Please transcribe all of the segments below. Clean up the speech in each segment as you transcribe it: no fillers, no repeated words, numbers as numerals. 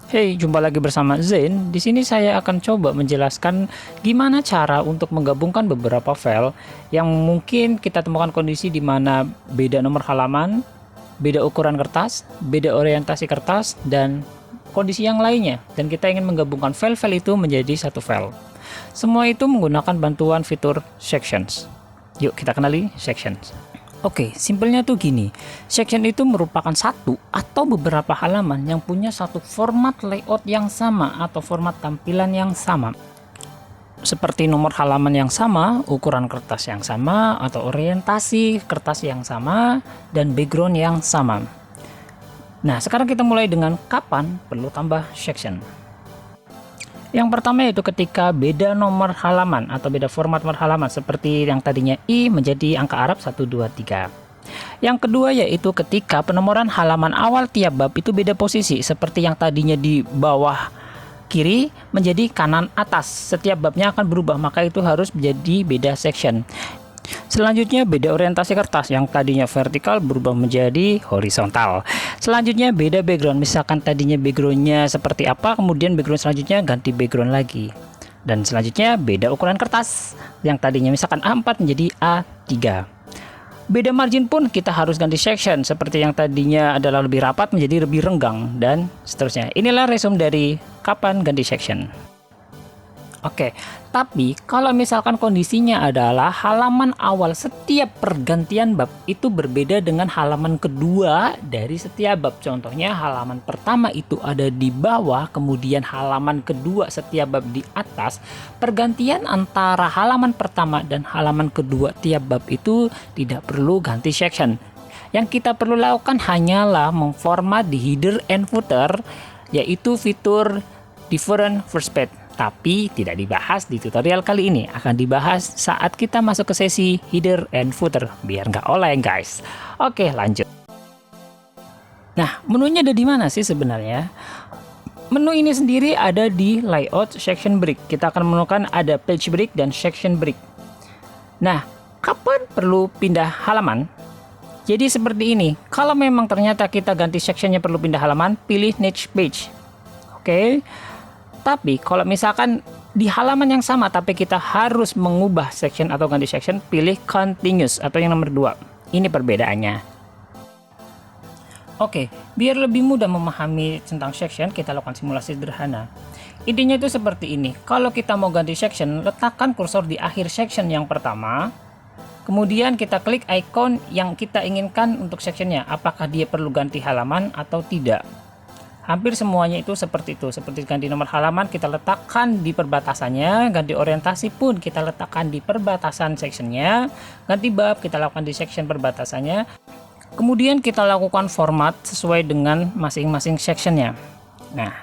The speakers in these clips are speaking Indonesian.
Hey, jumpa lagi bersama Zain. Di sini saya akan coba menjelaskan gimana cara untuk menggabungkan beberapa file yang mungkin kita temukan kondisi di mana beda nomor halaman, beda ukuran kertas, beda orientasi kertas, dan kondisi yang lainnya. Dan kita ingin menggabungkan file-file itu menjadi satu file. Semua itu menggunakan bantuan fitur sections. Yuk kita kenali sections. Oke, simpelnya tuh gini. Section itu merupakan satu atau beberapa halaman yang punya satu format layout yang sama atau format tampilan yang sama. Seperti nomor halaman yang sama, ukuran kertas yang sama, atau orientasi kertas yang sama, dan background yang sama. Nah, sekarang kita mulai dengan kapan perlu tambah section. Yang pertama yaitu ketika beda nomor halaman atau beda format nomor halaman seperti yang tadinya I menjadi angka Arab 1, 2, 3. Yang kedua yaitu ketika penomoran halaman awal tiap bab itu beda posisi seperti yang tadinya di bawah kiri menjadi kanan atas. Setiap babnya akan berubah, maka itu harus menjadi beda section. Selanjutnya beda orientasi kertas, yang tadinya vertikal berubah menjadi horizontal. Selanjutnya beda background, misalkan tadinya backgroundnya seperti apa, kemudian background selanjutnya ganti background lagi. Dan selanjutnya beda ukuran kertas, yang tadinya misalkan A4 menjadi A3. Beda margin pun kita harus ganti section, seperti yang tadinya adalah lebih rapat menjadi lebih renggang, dan seterusnya. Inilah resume dari kapan ganti section. Oke, tapi kalau misalkan kondisinya adalah halaman awal setiap pergantian bab itu berbeda dengan halaman kedua dari setiap bab. Contohnya halaman pertama itu ada di bawah, kemudian halaman kedua setiap bab di atas. Pergantian antara halaman pertama dan halaman kedua tiap bab itu tidak perlu ganti section. Yang kita perlu lakukan hanyalah memformat di header and footer, yaitu fitur different first page. Tapi tidak dibahas di tutorial kali ini, akan dibahas saat kita masuk ke sesi header and footer, biar nggak oleng guys. Oke, lanjut. Nah, menunya ada di mana sih sebenarnya? Menu ini sendiri ada di layout section break. Kita akan menemukan ada page break dan section break. Nah, kapan perlu pindah halaman? Jadi seperti ini, kalau memang ternyata kita ganti sectionnya perlu pindah halaman, pilih next page. Oke. Tapi kalau misalkan di halaman yang sama tapi kita harus mengubah section atau ganti section, pilih continuous atau yang nomor 2. Ini perbedaannya. Oke, biar lebih mudah memahami tentang section, kita lakukan simulasi sederhana. Intinya itu seperti ini. Kalau kita mau ganti section, letakkan kursor di akhir section yang pertama. Kemudian kita klik icon yang kita inginkan untuk sectionnya. Apakah dia perlu ganti halaman atau tidak. Hampir semuanya itu seperti itu. Seperti ganti nomor halaman kita letakkan di perbatasannya, ganti orientasi pun kita letakkan di perbatasan sectionnya, ganti bab kita lakukan di section perbatasannya. Kemudian kita lakukan format sesuai dengan masing-masing sectionnya. Nah,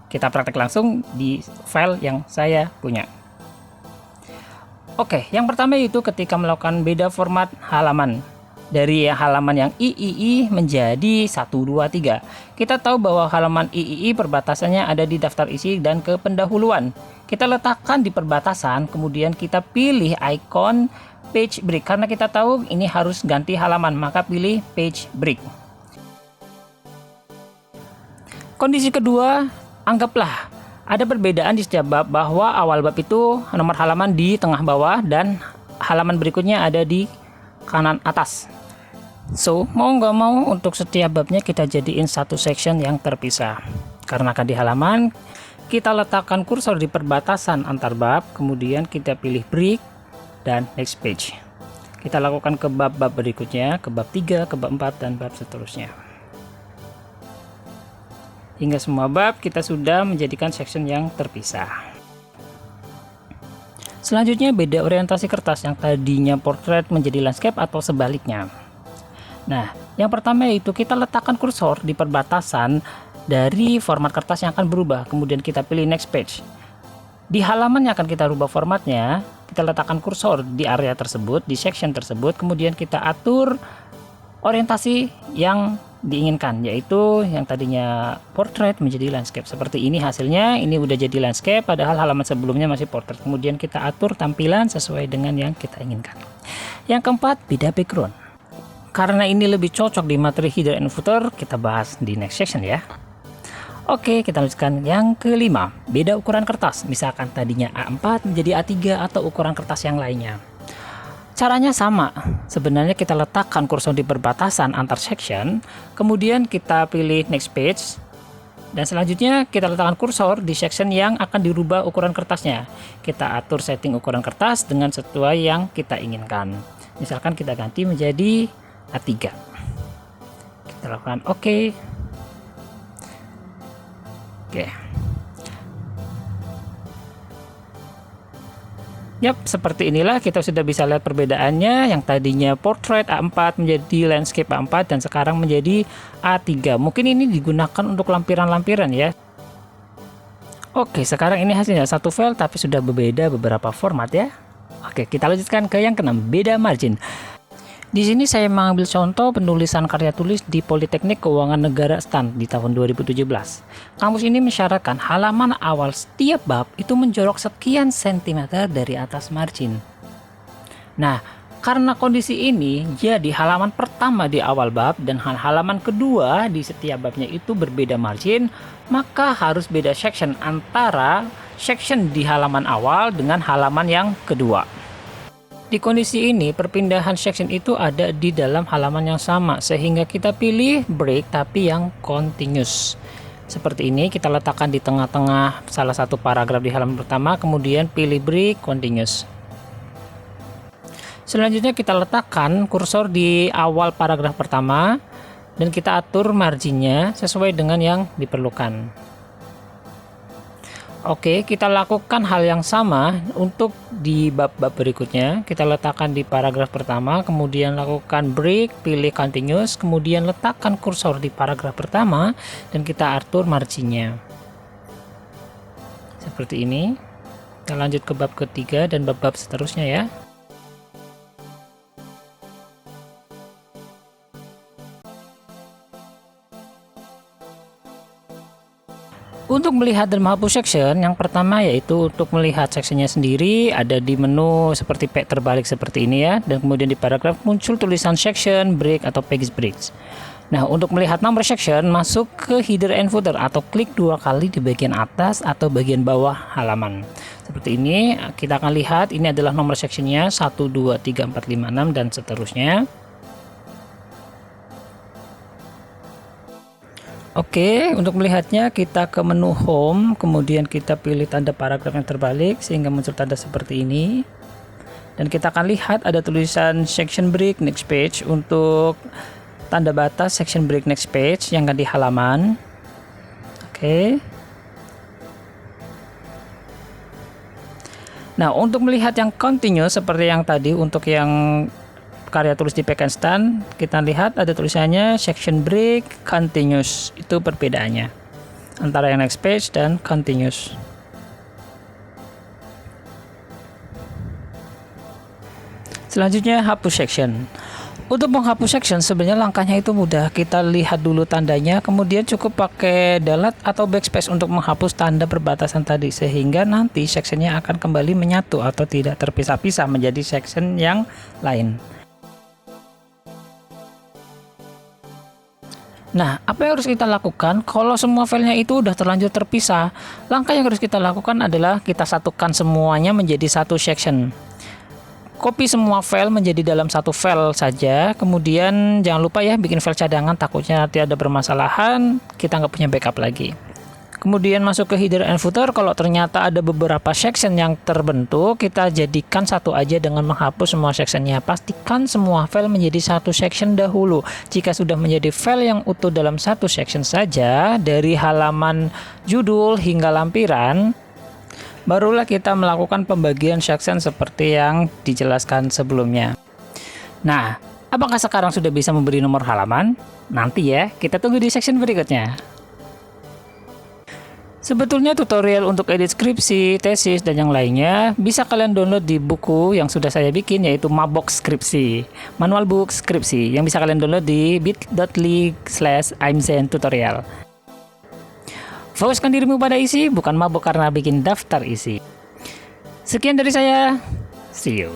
kita praktek langsung di file yang saya punya. Oke, yang pertama itu ketika melakukan beda format halaman. Dari halaman yang III menjadi 1, 2, 3. Kita tahu bahwa halaman III perbatasannya ada di daftar isi dan kependahuluan. Kita letakkan di perbatasan, kemudian kita pilih icon page break. Karena kita tahu ini harus ganti halaman, maka pilih page break. Kondisi kedua, anggaplah ada perbedaan di setiap bab bahwa awal bab itu nomor halaman di tengah bawah dan halaman berikutnya ada di kanan atas. So, mau nggak mau untuk setiap babnya kita jadiin satu section yang terpisah. Karena akan di halaman, kita letakkan kursor di perbatasan antar bab, kemudian kita pilih break dan next page. Kita lakukan ke bab-bab berikutnya, ke bab 3, ke bab 4, dan bab seterusnya. Hingga semua bab kita sudah menjadikan section yang terpisah. Selanjutnya beda orientasi kertas, yang tadinya portrait menjadi landscape atau sebaliknya. Nah, yang pertama yaitu kita letakkan kursor di perbatasan dari format kertas yang akan berubah. Kemudian kita pilih next page. Di halaman yang akan kita rubah formatnya, kita letakkan kursor di area tersebut, di section tersebut. Kemudian kita atur orientasi yang diinginkan, yaitu yang tadinya portrait menjadi landscape. Seperti ini hasilnya, ini udah jadi landscape, padahal halaman sebelumnya masih portrait. Kemudian kita atur tampilan sesuai dengan yang kita inginkan. Yang keempat, beda background. Karena ini lebih cocok di materi header and footer, kita bahas di next section ya. Oke, kita lanjutkan yang kelima, beda ukuran kertas. Misalkan tadinya A4 menjadi A3 atau ukuran kertas yang lainnya. Caranya sama, sebenarnya kita letakkan kursor di perbatasan antar section, kemudian kita pilih next page, dan selanjutnya kita letakkan kursor di section yang akan dirubah ukuran kertasnya. Kita atur setting ukuran kertas dengan sesuai yang kita inginkan. Misalkan kita ganti menjadi A3. Kita lakukan OK. Oke. Yap, seperti inilah kita sudah bisa lihat perbedaannya, yang tadinya portrait A4 menjadi landscape A4 dan sekarang menjadi A3. Mungkin ini digunakan untuk lampiran-lampiran ya. Oke, sekarang ini hasilnya satu file tapi sudah berbeda beberapa format ya. Oke, kita lanjutkan ke yang keenam, beda margin. Di sini saya mengambil contoh penulisan karya tulis di Politeknik Keuangan Negara STAN di tahun 2017. Kamus ini mensyaratkan halaman awal setiap bab itu menjorok sekian sentimeter dari atas margin. Nah, karena kondisi ini, jadi halaman pertama di awal bab dan halaman kedua di setiap babnya itu berbeda margin, maka harus beda section antara section di halaman awal dengan halaman yang kedua. Di kondisi ini, perpindahan section itu ada di dalam halaman yang sama, sehingga kita pilih break tapi yang continuous. Seperti ini, kita letakkan di tengah-tengah salah satu paragraf di halaman pertama, kemudian pilih break continuous. Selanjutnya kita letakkan kursor di awal paragraf pertama, dan kita atur marginnya sesuai dengan yang diperlukan. Oke, kita lakukan hal yang sama untuk di bab-bab berikutnya. Kita letakkan di paragraf pertama, kemudian lakukan break, pilih continuous, kemudian letakkan kursor di paragraf pertama dan kita atur marginnya. Seperti ini. Kita lanjut ke bab ketiga dan bab-bab seterusnya ya. Untuk melihat dan menghapus section, yang pertama yaitu untuk melihat sectionnya sendiri ada di menu seperti page terbalik seperti ini ya, dan kemudian di paragraf muncul tulisan section, break atau page breaks. Nah, untuk melihat nomor section, masuk ke header and footer atau klik dua kali di bagian atas atau bagian bawah halaman. Seperti ini, kita akan lihat ini adalah nomor sectionnya 1, 2, 3, 4, 5, 6 dan seterusnya. Oke, untuk melihatnya kita ke menu home, kemudian kita pilih tanda paragraf yang terbalik sehingga muncul tanda seperti ini. Dan kita akan lihat ada tulisan section break next page untuk tanda batas section break next page yang ada di halaman. Oke. Nah, untuk melihat yang continuous seperti yang tadi untuk yang karya tulis di Pekenstan, kita lihat ada tulisannya section break continuous. Itu perbedaannya antara yang next page dan continuous. Selanjutnya hapus section. Untuk menghapus section sebenarnya langkahnya itu mudah. Kita lihat dulu tandanya, kemudian cukup pakai delete atau backspace untuk menghapus tanda perbatasan tadi, sehingga nanti sectionnya akan kembali menyatu atau tidak terpisah-pisah menjadi section yang lain. Nah, apa yang harus kita lakukan kalau semua filenya itu udah terlanjur terpisah? Langkah yang harus kita lakukan adalah kita satukan semuanya menjadi satu section. Copy semua file menjadi dalam satu file saja. Kemudian jangan lupa ya bikin file cadangan, takutnya nanti ada permasalahan, kita nggak punya backup lagi. Kemudian masuk ke header and footer. Kalau ternyata ada beberapa section yang terbentuk, kita jadikan satu aja dengan menghapus semua sectionnya. Pastikan semua file menjadi satu section dahulu. Jika sudah menjadi file yang utuh dalam satu section saja, dari halaman judul hingga lampiran, barulah kita melakukan pembagian section seperti yang dijelaskan sebelumnya. Nah, apakah sekarang sudah bisa memberi nomor halaman? Nanti ya, kita tunggu di section berikutnya. Sebetulnya tutorial untuk edit skripsi, tesis, dan yang lainnya bisa kalian download di buku yang sudah saya bikin, yaitu Mabok Skripsi, Manual Book Skripsi, yang bisa kalian download di bit.ly/imzentutorial. Fokuskan dirimu pada isi, bukan mabok karena bikin daftar isi. Sekian dari saya, see you.